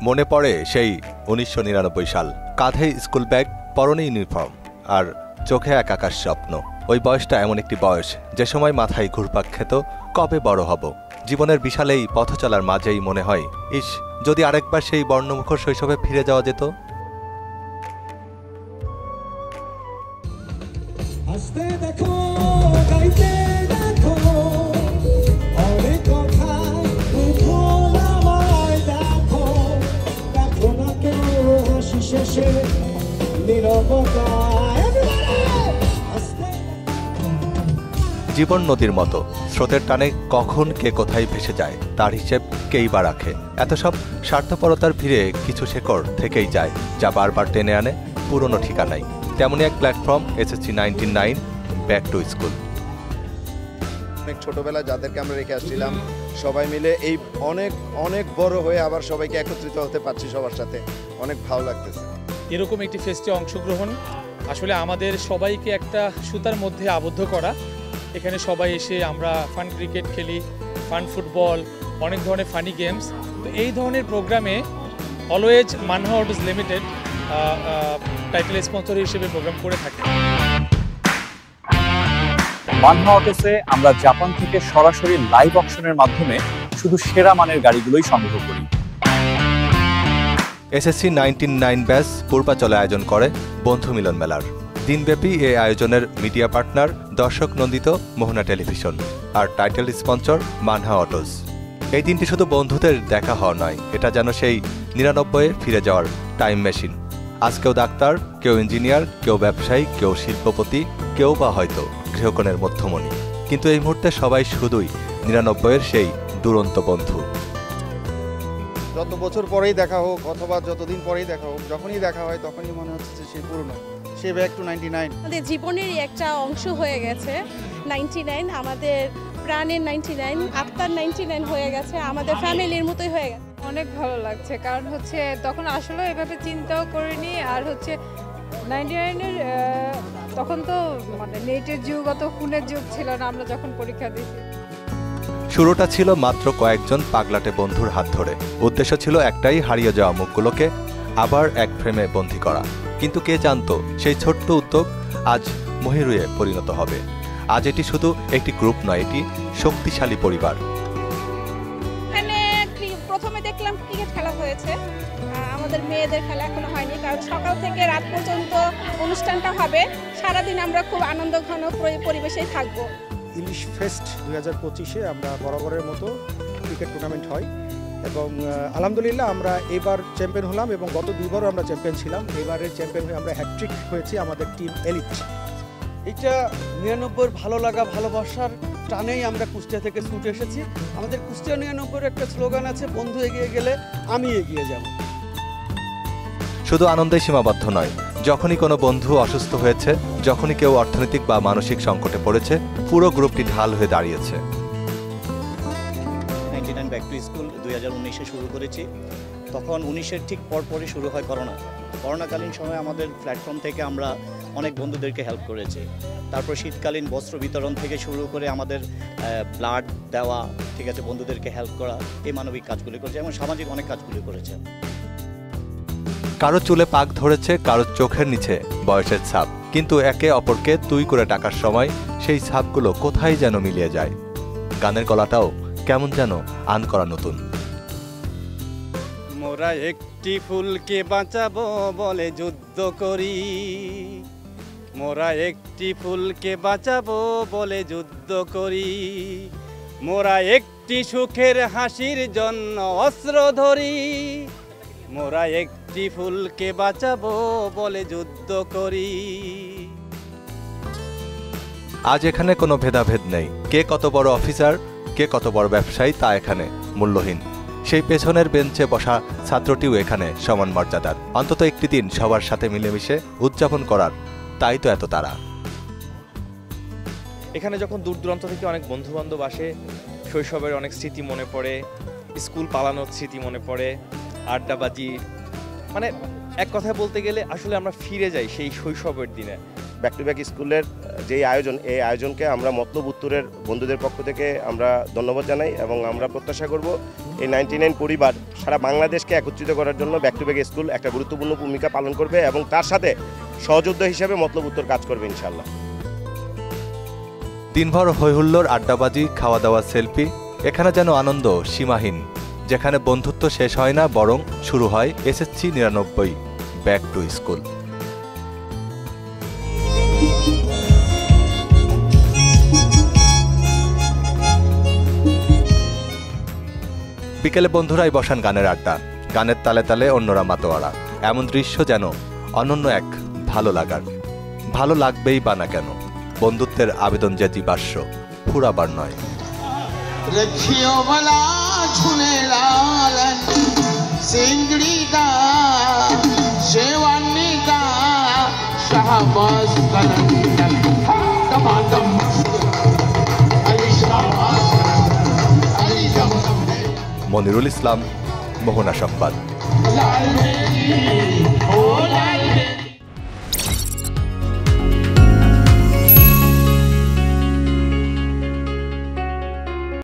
মনে পড়ে সেই ১৯৯৯ সাল। কাঁধে স্কুল ব্যাগ, পরনে ইউনিফর্ম আর চোখে এক আকাশ স্বপ্ন। ওই বয়সটা এমন একটি বয়স যে সময় মাথায় ঘুরপাক খেত কবে বড় হব। জীবনের বিশাল এই পথ চলার মাঝেই মনে হয়, ইস, যদি আরেকবার সেই বর্ণমুখর শৈশবে ফিরে যাওয়া যেত। জীবন নদীর মতো, স্রোতের টানে কখন কে কোথায় ভেসে যায় তার হিসেব কেই বা রাখে। এত সব স্বার্থপরতার ভিড়ে কিছু শেকড় থেকেই যায়, যা বারবার টেনে আনে পুরনো ঠিকানায়। তেমনই এক platform SSC 99 back to school. অনেক ছোটবেলা যাদেরকে আমরা রেখে আসছিলাম, সবাই মিলে এই অনেক অনেক বড় হয়ে আবার সবাইকে একত্রিত হতে পারছি সবার সাথে, অনেক ভালো লাগতেছে। এরকম একটি ফেস্টে অংশগ্রহণ আসলে আমাদের সবাইকে একটা সুতার মধ্যে আবদ্ধ করা। এখানে সবাই এসে আমরা ফান ক্রিকেট খেলি, ফান ফুটবল, অনেক ধরনের ফানি গেমস। তো এই ধরনের প্রোগ্রামে always Manha autos limited title sponsor হিসেবে প্রোগ্রাম করে থাকে। মানহা অটোসে আমরা জাপান থেকে সরাসরি লাইভ অকশনের মাধ্যমে শুধু সেরা মানের গাড়িগুলোই সংগ্রহ করি। SSC 99 ব্যাচ পূর্বাচলে আয়োজন করে বন্ধু মিলন মেলার। দিনব্যাপী এই আয়োজনের মিডিয়া পার্টনার দর্শক নন্দিত মোহনা টেলিভিশন আর টাইটেল স্পন্সর মানহা অটোস। এই দিনটি শুধু বন্ধুদের দেখা হওয়া নয়, এটা যেন সেই 99-এ ফিরে যাওয়ার টাইম মেশিন। আজ কেউ ডাক্তার, কেউ ইঞ্জিনিয়ার, কেউ ব্যবসায়ী, কেউ শিল্পপতি, কেউ বা হয়তো গৃহকোণের মধ্যমণি, কিন্তু এই মুহূর্তে সবাই শুধুই 99-এর সেই দুরন্ত বন্ধু। যত বছর পরেই দেখা হোক অথবা যতদিন পরেই দেখা হোক, যখনই দেখা হয় তখনই মনে হচ্ছে যে সে পুরনো, সে ব্যাক টু 99। আমাদের জীবনেরই একটা অংশ হয়ে গেছে 99, আমাদের প্রাণের 99, আত্মার 99 হয়ে গেছে, আমাদের ফ্যামিলির মতোই হয়ে গেছে। অনেক ভালো লাগছে, কারণ হচ্ছে তখন আসলে এভাবে চিন্তাও করিনি। আর হচ্ছে 99-এর তখন তো মানে নেটের যুগ, অত ফোনের যুগ ছিল না আমরা যখন পরীক্ষা দিয়েছি। শুরুটা ছিল মাত্র কয়েকজন পাগলাটে বন্ধুর হাত ধরে। উদ্দেশ্য ছিল একটাই, হারিয়ে যাওয়া মুখগুলোকে আবার এক ফ্রেমে বন্দী করা। কিন্তু কে জানতো সেই ছোট্ট উদ্যোগ আজ মহিরুহে পরিণত হবে। আজ এটি শুধু একটি গ্রুপ নয়, এটি শক্তিশালী পরিবার। এখানে প্রথমে দেখলাম ক্রিকেট খেলা হয়েছে, আমাদের মেয়েদের খেলা এখনো হয়নি, কারণ সকাল থেকে রাত পর্যন্ত অনুষ্ঠানটা হবে। সারাদিন আমরা খুব আনন্দঘন পরিবেশেই থাকবো। ইলিশ ফেস্ট 2025-এ আমরা বরাবরের মতো ক্রিকেট টুর্নামেন্ট হয় এবং আলহামদুলিল্লাহ আমরা এবার চ্যাম্পিয়ন হলাম এবং গত দুইবারও আমরা চ্যাম্পিয়ন ছিলাম। এবারের চ্যাম্পিয়ন হয়ে আমরা হ্যাট্রিক হয়েছি, আমাদের টিম এলিট। এটা 99-এর ভালো লাগা, ভালোবাসার টানেই আমরা কুষ্টিয়া থেকে ছুটে এসেছি। আমাদের কুষ্টিয়া 99-এর একটা স্লোগান আছে, বন্ধু এগিয়ে গেলে আমি এগিয়ে যাব। শুধু আনন্দে সীমাবদ্ধ নয়, যখনই কোনো বন্ধু অসুস্থ হয়েছে, যখনই কেউ অর্থনৈতিক বা মানসিক সংকটে পড়েছে, পুরো গ্রুপটি ঢাল হয়ে দাঁড়িয়েছে। 99 ব্যাক টু স্কুল 2019-এ শুরু করেছি। তখন 19-এর ঠিক পরপরই শুরু হয় করোনা। করোনাকালীন সময় আমাদের প্ল্যাটফর্ম থেকে আমরা অনেক বন্ধুদেরকে হেল্প করেছি। তারপর শীতকালীন বস্ত্র বিতরণ থেকে শুরু করে আমাদের ব্লাড দেওয়া, ঠিক আছে, বন্ধুদেরকে হেল্প করা, এই মানবিক কাজগুলি করেছে এবং সামাজিক অনেক কাজগুলি করেছে। কারো চুলে পাক ধরেছে, কারো চোখের নিচে বয়সের ছাপ, কিন্তু একে অপরকে তুই করে ডাকার সময় সেই ছাপগুলো কোথায় যেন মিলিয়ে যায়। গানের গলাটাও কেমন যেন আন করা নতুন। মোরা একটি ফুলকে বাঁচাবো বলে যুদ্ধ করি, মোরা একটি ফুলকে বাঁচাবো বলে যুদ্ধ করি, মোরা একটি সুখের হাসির জন্য অস্ত্র ধরি, মোরা একটি ফুলকে বাঁচাবো বলে যুদ্ধ করি। আজ এখানে কোনো ভেদাভেদ নেই, কে কত বড় অফিসার, কে কত বড় ব্যবসায়ী তা এখানে মূল্যহীন। সেই পেছনের বেঞ্চে বসা ছাত্রটিও এখানে সমান মর্যাদার। অন্তত একটি দিন সবার সাথে মিলেমিশে উদযাপন করার, তাই তো এত তারা। এখানে যখন দূর দূরান্ত থেকে অনেক বন্ধু বান্ধব আসে, শৈশবের অনেক স্মৃতি মনে পড়ে, স্কুল পালানোর স্মৃতি মনে পড়ে, আড্ডাবাজি, মানে এক কথায় বলতে গেলে আসলে আমরা ফিরে যাই সেই শৈশবের দিনে। ব্যাক টু ব্যাক স্কুলের যেই আয়োজন, এই আয়োজনকে আমরা মতলব উত্তরের বন্ধুদের পক্ষ থেকে আমরা ধন্যবাদ জানাই এবং আমরা প্রত্যাশা করব এই 99 পরিবার সারা বাংলাদেশকে একত্রিত করার জন্য ব্যাক টু ব্যাক স্কুল একটা গুরুত্বপূর্ণ ভূমিকা পালন করবে এবং তার সাথে সহযোদ্ধা হিসেবে মতলব উত্তর কাজ করবে ইনশাআল্লাহ। দিনভর হৈহুল্লোর, আড্ডাবাজি, খাওয়া দাওয়া, সেলফি, এখানে যেন আনন্দ সীমাহীন, যেখানে বন্ধুত্ব শেষ হয় না বরং শুরু হয় SSC 99 ব্যাক টু স্কুল। বিকেলে বন্ধুরাই বসান গানের আড্ডা, গানের তালে তালে অন্যরা মাতোয়ারা। এমন দৃশ্য যেন অনন্য এক ভালো লাগার। ভালো লাগবেই বা না কেন, বন্ধুত্বের আবেদন যে জীবাশ্ম, ফুরাবার নয়। মনিরুল ইসলাম, মোহনা সংবাদ।